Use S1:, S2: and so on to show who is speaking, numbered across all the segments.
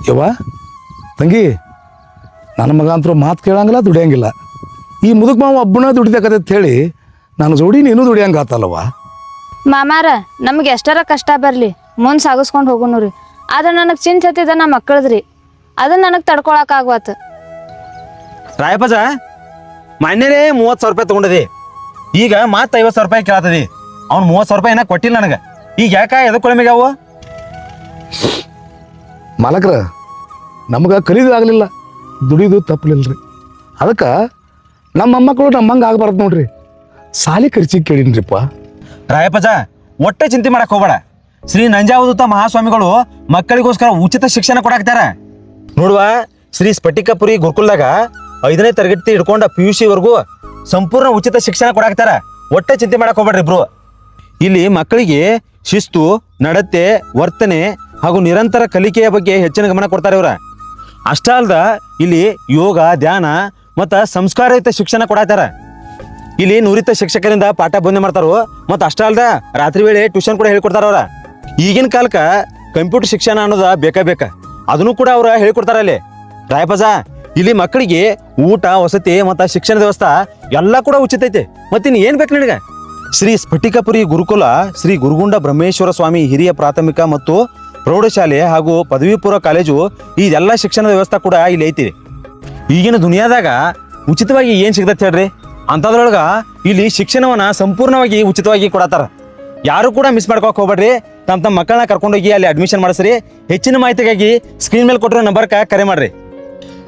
S1: ಯವ್ವ ತಂಗಿ, ನನ್ನ ಮಗ ಅಂತರೂ ಮಾತು ಕೇಳಂಗಿಲ್ಲ, ದುಡಿಯಂಗಿಲ್ಲ. ಈ ಮುದುಕ್ ಮಾವ ಒಬ್ಬನ ದುಡಿತಕ್ಕಂತ ಹೇಳಿ ನಾನು ಜೋಡಿ ನೀನು ದುಡಿಯಂಗಾತಲ್ಲವ್ವ.
S2: ಮಾಮಾರ ನಮ್ಗೆ ಎಷ್ಟರ ಕಷ್ಟ ಬರಲಿ ಮುಂದೆ ಸಾಗಿಸ್ಕೊಂಡು ಹೋಗೋನು ರೀ. ಆದ್ರೆ ನನಗೆ ಚಿಂತೆ ಹತ್ತಿದ ನಮ್ಮ ಮಕ್ಕಳದ್ರಿ, ಅದನ್ನ ನನಗೆ ತಡ್ಕೊಳಕ್ಕಾಗ್ವತ್ತು.
S3: ರಾಯಪ್ಪಜ ಮೊನ್ನೆನೇ 30,000 ರೂಪಾಯಿ ತೊಗೊಂಡಿದೆ, ಈಗ ಮತ್ತೆ 50,000 ರೂಪಾಯಿ ಕೇಳತ್ತದಿ. ಅವ್ನು 30,000 ರೂಪಾಯಿ ಏನ ಕೊಟ್ಟಿಲ್ಲ ನನಗೆ. ಈಗ ಯಾಕೆ ಎದಕ್ಕೆ ಕೊಳಮಿಗಾವು?
S1: ಮಾಲಕ್ರ ನಮ್ಗೆ ಕಲಿದು ಆಗಲಿಲ್ಲ, ದುಡಿದು ತಪ್ಪಲಿಲ್ರಿ. ಅದಕ್ಕೆ ನಮ್ಮ ಮೊಮ್ಮಕ್ಕಳು ನಮ್ಮಂಗೆ ಆಗಬಾರ್ದು ನೋಡ್ರಿ. ಸಾಲಿ ಖರ್ಚಿಗೆ ಕೇಳಿನ್ರಿಪ್ಪ.
S3: ರಾಯಪ್ಪಜ ಒಟ್ಟೆ ಚಿಂತೆ ಮಾಡಕ್ ಹೋಗ್ಬೇಡ. ಶ್ರೀ ನಂಜಾವಧೂತ ಮಹಾಸ್ವಾಮಿಗಳು ಮಕ್ಕಳಿಗೋಸ್ಕರ ಉಚಿತ ಶಿಕ್ಷಣ ಕೊಡಾಕ್ತಾರ ನೋಡುವ. ಶ್ರೀ ಸ್ಫಟಿಕಪುರಿ ಗುರುಕುಲ್ದಾಗ 5ನೇ ತರಗತಿ ಹಿಡ್ಕೊಂಡ PUC ವರೆಗೂ ಸಂಪೂರ್ಣ ಉಚಿತ ಶಿಕ್ಷಣ ಕೊಡಾಕ್ತಾರ. ಒಟ್ಟೆ ಚಿಂತೆ ಮಾಡಕ್ ಹೋಗ್ಬೇಡ್ರಿ ಇಬ್ರು. ಇಲ್ಲಿ ಮಕ್ಕಳಿಗೆ ಶಿಸ್ತು, ನಡತೆ, ವರ್ತನೆ ಹಾಗೂ ನಿರಂತರ ಕಲಿಕೆಯ ಬಗ್ಗೆ ಹೆಚ್ಚಿನ ಗಮನ ಕೊಡ್ತಾರೆ ಇವ್ರ. ಅಷ್ಟ ಅಲ್ದ ಇಲ್ಲಿ ಯೋಗ, ಧ್ಯಾನ ಮತ್ತು ಸಂಸ್ಕಾರಯುತ ಶಿಕ್ಷಣ ಕೊಡಾಕ್ತಾರ. ಇಲ್ಲಿ ನುರಿತ ಶಿಕ್ಷಕರಿಂದ ಪಾಠ ಬೋಧನೆ ಮಾಡ್ತಾರೋ. ಮತ್ತು ಅಷ್ಟ ಅಲ್ದ ರಾತ್ರಿ ವೇಳೆ ಟ್ಯೂಷನ್ ಕೂಡ ಹೇಳ್ಕೊಡ್ತಾರ ಅವ್ರ. ಈಗಿನ ಕಾಲಕ್ಕೆ ಕಂಪ್ಯೂಟರ್ ಶಿಕ್ಷಣ ಅನ್ನೋದ ಬೇಕಾ, ಅದನ್ನು ಕೂಡ ಅವ್ರ ಹೇಳ್ಕೊಡ್ತಾರ ಅಲ್ಲಿ. ರಾಯಪ್ಪಜ ಇಲ್ಲಿ ಮಕ್ಕಳಿಗೆ ಊಟ, ವಸತಿ ಮತ್ತು ಶಿಕ್ಷಣ ವ್ಯವಸ್ಥೆ ಎಲ್ಲ ಕೂಡ ಉಚಿತ ಐತೆ. ಮತ್ತಿನ್ನು ಏನು ಬೇಕು ನಿನಗೆ? ಶ್ರೀ ಸ್ಫಟಿಕಪುರಿ ಗುರುಕುಲ ಶ್ರೀ ಗುರುಗುಂಡ ಬ್ರಹ್ಮೇಶ್ವರ ಸ್ವಾಮಿ ಹಿರಿಯ ಪ್ರಾಥಮಿಕ ಮತ್ತು ಪ್ರೌಢಶಾಲೆ ಹಾಗೂ ಪದವಿ ಪೂರ್ವ ಕಾಲೇಜು ಇದೆಲ್ಲ ಶಿಕ್ಷಣದ ವ್ಯವಸ್ಥೆ ಕೂಡ ಇಲ್ಲಿ ಐತಿ. ಈಗಿನ ದುನಿಯಾದಾಗ ಉಚಿತವಾಗಿ ಏನು ಸಿಗ್ತೈತೆ ಹೇಳ್ರಿ? ಅಂಥದ್ರೊಳಗೆ ಇಲ್ಲಿ ಶಿಕ್ಷಣವನ್ನ ಸಂಪೂರ್ಣವಾಗಿ ಉಚಿತವಾಗಿ ಕೊಡತ್ತಾರ. ಯಾರು ಕೂಡ ಮಿಸ್ ಮಾಡ್ಕೋಕೆ ಹೋಗ್ಬೇಡ್ರಿ. ತಮ್ಮ ಮಕ್ಕಳನ್ನ ಕರ್ಕೊಂಡೋಗಿ ಅಲ್ಲಿ ಅಡ್ಮಿಷನ್ ಮಾಡಿಸ್ರಿ. ಹೆಚ್ಚಿನ ಮಾಹಿತಿಗಾಗಿ ಸ್ಕ್ರೀನ್ ಮೇಲೆ ಕೊಟ್ಟಿರೋ ನಂಬರ್ಗೆ ಕರೆ ಮಾಡ್ರಿ.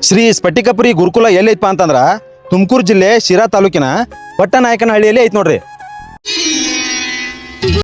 S3: ಶ್ರೀ ಸ್ಫಟಿಕಪುರಿ ಗುರುಕುಲ ಎಲ್ಲೈತಪ್ಪ ಅಂತಂದ್ರೆ ತುಮಕೂರು ಜಿಲ್ಲೆ ಶಿರಾ ತಾಲೂಕಿನ ಪಟ್ಟನಾಯಕನಹಳ್ಳಿಯಲ್ಲಿ ಐತೆ ನೋಡ್ರಿ.